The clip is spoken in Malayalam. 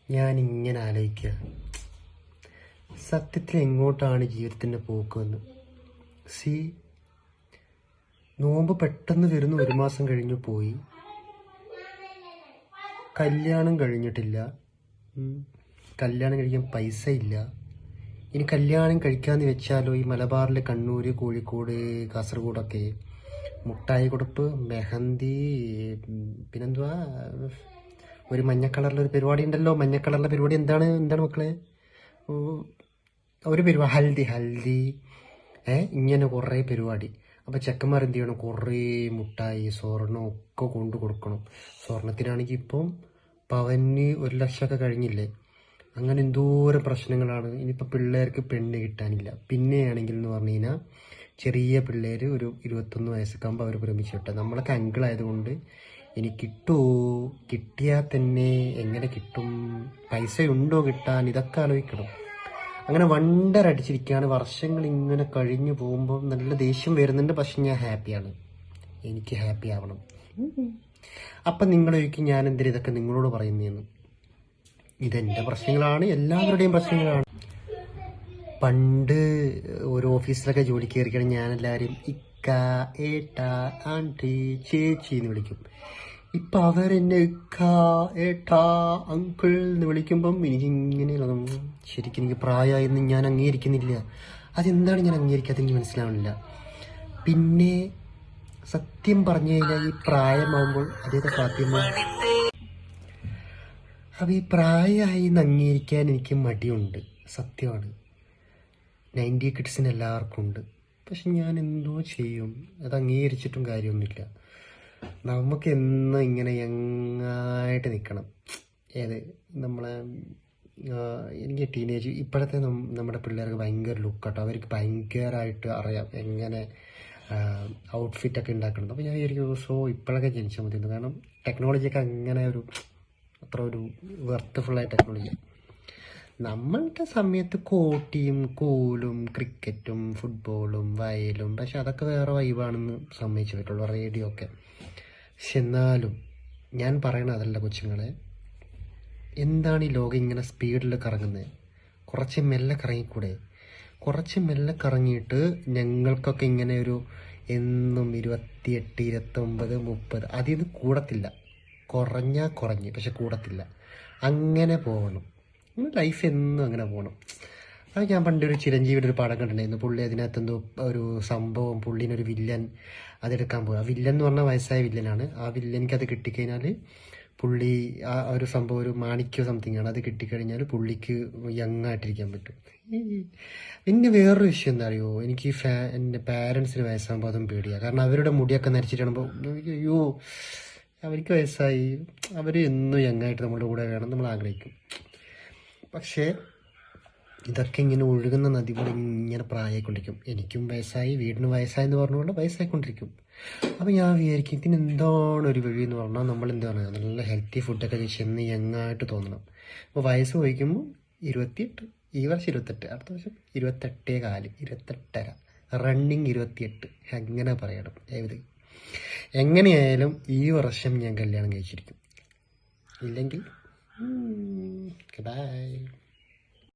ഞാനിങ്ങനെ ആലോചിക്കുക, സത്യത്തിൽ എങ്ങോട്ടാണ് ജീവിതത്തിൻ്റെ പോക്കുവെന്ന്. നോമ്പ് പെട്ടെന്ന് വരുന്നു, 1 മാസം കഴിഞ്ഞു പോയി. കല്യാണം കഴിഞ്ഞിട്ടില്ല, കല്യാണം കഴിക്കാൻ പൈസ ഇല്ല. ഇനി കല്യാണം കഴിക്കാമെന്ന് വെച്ചാലോ ഈ മലബാറിൽ കണ്ണൂർ, കോഴിക്കോട്, കാസർഗോഡൊക്കെ മുട്ടായി കൊടുപ്പ്, മെഹന്തി, പിന്നെന്തുവാ ഒരു മഞ്ഞ കളറിലൊരു പരിപാടി ഉണ്ടല്ലോ. മഞ്ഞ കളറിലെ പരിപാടി എന്താണ് മക്കളെ? ഒരു പരിപാടി ഹൽദി ഇങ്ങനെ കുറേ പരിപാടി. അപ്പോൾ ചെക്കന്മാർ എന്ത് ചെയ്യണം? കുറേ മുട്ടായി, സ്വർണ്ണം ഒക്കെ കൊണ്ടു കൊടുക്കണം. സ്വർണത്തിനാണെങ്കിൽ ഇപ്പം പവന് 1 ലക്ഷമൊക്കെ കഴിഞ്ഞില്ലേ. അങ്ങനെ എന്തോരം പ്രശ്നങ്ങളാണ്. ഇനിയിപ്പോൾ പിള്ളേർക്ക് പെണ്ണ് കിട്ടാനില്ല. പിന്നെയാണെങ്കിൽ എന്ന് പറഞ്ഞു കഴിഞ്ഞാൽ ചെറിയ പിള്ളേർ ഒരു 21 വയസ്സൊക്കെ ആകുമ്പോൾ അവർ പ്രേമിച്ച് വിട്ടാൽ നമ്മളൊക്കെ അങ്കിളായതുകൊണ്ട് ഇനി കിട്ടുമോ, കിട്ടിയാൽ തന്നെ എങ്ങനെ കിട്ടും, പൈസ ഉണ്ടോ കിട്ടാൻ, ഇതൊക്കെ ആലോചിക്കണം. അങ്ങനെ വണ്ടരടിച്ചിരിക്കുകയാണ്. വർഷങ്ങൾ ഇങ്ങനെ കഴിഞ്ഞു പോകുമ്പോൾ നല്ല ദേഷ്യം വരുന്നുണ്ട്. പക്ഷെ ഞാൻ ഹാപ്പിയാണ്, എനിക്ക് ഹാപ്പി ആവണം. അപ്പം നിങ്ങളൊരിക്കലും ഞാൻ എന്തിനാ ഇതൊക്കെ നിങ്ങളോട് പറയുന്നതെന്ന്. ഇതെൻ്റെ പ്രശ്നങ്ങളാണ്, എല്ലാവരുടെയും പ്രശ്നങ്ങളാണ്. പണ്ട് ഒരു ഓഫീസിലൊക്കെ ജോലി കയറിക്കണം, ഞാനെല്ലാവരും ഇക്ക, ഏട്ട, ആൻറ്റി, ചേച്ചി എന്ന് വിളിക്കും. ഇപ്പം അവരെന്നെ ഇക്ക, ഏട്ട, അങ്കിൾ എന്ന് വിളിക്കുമ്പം എനിക്കിങ്ങനെ ശരിക്കും എനിക്ക് പ്രായമായെന്ന് ഞാൻ അംഗീകരിക്കുന്നില്ല. അതെന്താണ് ഞാൻ അംഗീകരിക്കാതെ എനിക്ക് മനസ്സിലാവണില്ല. പിന്നെ സത്യം പറഞ്ഞു കഴിഞ്ഞാൽ ഈ പ്രായമാകുമ്പോൾ അതൊക്കെ സാധ്യമാണ്. അപ്പോൾ ഈ പ്രായമായി എന്ന് അംഗീകരിക്കാൻ എനിക്ക് മടിയുണ്ട്, സത്യമാണ്. 90 കിഡ്സിന് എല്ലാവർക്കും ഉണ്ട്. പക്ഷെ ഞാൻ എന്തോ ചെയ്യും, അത് അംഗീകരിച്ചിട്ടും കാര്യമൊന്നുമില്ല. നമുക്ക് എന്നും ഇങ്ങനെ യങ്ങായിട്ട് നിൽക്കണം. നമ്മളെ എനിക്ക് ടീനേജ് ഇപ്പോഴത്തെ നമ്മുടെ പിള്ളേർക്ക് ഭയങ്കര ലുക്കാട്ടോ. അവർക്ക് ഭയങ്കരമായിട്ട് അറിയാം എങ്ങനെ ഔട്ട്ഫിറ്റൊക്കെ ഉണ്ടാക്കണം. അപ്പോൾ ഞാൻ വിചാരിക്കും ഇപ്പോഴൊക്കെ ജനിച്ചാൽ മതി. കാരണം ടെക്നോളജിയൊക്കെ അങ്ങനെ അത്ര ഒരു വെർത്തുഫുള്ളായ ടെക്നോളജി. നമ്മളുടെ സമയത്ത് കോട്ടിയും കൂലും ക്രിക്കറ്റും ഫുട്ബോളും വയലും, പക്ഷെ അതൊക്കെ വേറെ വൈബാണെന്ന് സമ്മതിച്ചു പറ്റുള്ളൂ, റേഡിയോ ഒക്കെ. പക്ഷെ എന്നാലും ഞാൻ പറയണ അതല്ല കൊച്ചുങ്ങളെ, എന്താണ് ഈ ലോകം ഇങ്ങനെ സ്പീഡിൽ കറങ്ങുന്നത്? കുറച്ച് മെല്ലെ കറങ്ങിക്കൂടെ? കുറച്ച് മെല്ലെ കറങ്ങിയിട്ട് ഞങ്ങൾക്കൊക്കെ ഇങ്ങനെ ഒരു എന്നും 28, 29, 30 അതിൽ നിന്ന് കൂടത്തില്ല. കുറഞ്ഞ് പക്ഷെ കൂടത്തില്ല. അങ്ങനെ പോകണം ലൈഫ്, എന്നും അങ്ങനെ പോകണം. അത് ഞാൻ പണ്ടൊരു ചിരഞ്ജീവിയുടെ ഒരു പടം കണ്ടിട്ടുണ്ടായിരുന്നു. പുള്ളി അതിനകത്തെന്തോ ഒരു സംഭവം, പുള്ളീനൊരു വില്ലൻ അതെടുക്കാൻ പോകും. ആ വില്ലൻ എന്ന് പറഞ്ഞാൽ വയസ്സായ വില്ലനാണ്. ആ വില്ലനിക്ക് അത് കിട്ടിക്കഴിഞ്ഞാൽ പുള്ളി ആ ഒരു സംഭവം ഒരു മാണിക്യോ സംതിങ് ആണ്, അത് കിട്ടിക്കഴിഞ്ഞാൽ പുള്ളിക്ക് യങ് ആയിട്ടിരിക്കാൻ പറ്റും. പിന്നെ വേറൊരു വിഷയം എന്താ അറിയോ, എനിക്ക് എൻ്റെ പാരൻസിന് വയസ്സാകുമ്പോൾ അതും പേടിയാണ്. കാരണം അവരുടെ മുടിയൊക്കെ നരച്ചിട്ടാകുമ്പോൾ അയ്യോ അവർക്ക് വയസ്സായി, അവർ എന്നും യങ്ങായിട്ട് നമ്മുടെ കൂടെ വേണം നമ്മൾ ആഗ്രഹിക്കും. പക്ഷേ ഇതൊക്കെ ഇങ്ങനെ ഒഴുകുന്ന നദി പോലെ ഇങ്ങനെ പ്രായമായിക്കൊണ്ടിരിക്കും. എനിക്കും വയസ്സായി, വീടിന് വയസ്സായെന്ന് പറഞ്ഞുകൊണ്ട് വയസ്സായിക്കൊണ്ടിരിക്കും. അപ്പോൾ ഞാൻ വിചാരിക്കും ഇതിന് എന്താണ് ഒരു വഴി എന്ന് പറഞ്ഞാൽ നമ്മൾ എന്താ പറയുക, നല്ല ഹെൽത്തി ഫുഡൊക്കെ ചെന്ന് യങ്ങായിട്ട് തോന്നണം. അപ്പോൾ വയസ്സ് പോയിക്കുമ്പോൾ 28, ഈ വർഷം 28, അടുത്ത വർഷം 28.4, 28.5, റണ്ണിങ് 28 അങ്ങനെ പറയണം. എങ്ങനെയായാലും ഈ വർഷം ഞാൻ കല്യാണം കഴിച്ചിരിക്കും. ഇല്ലെങ്കിൽ ബൈ.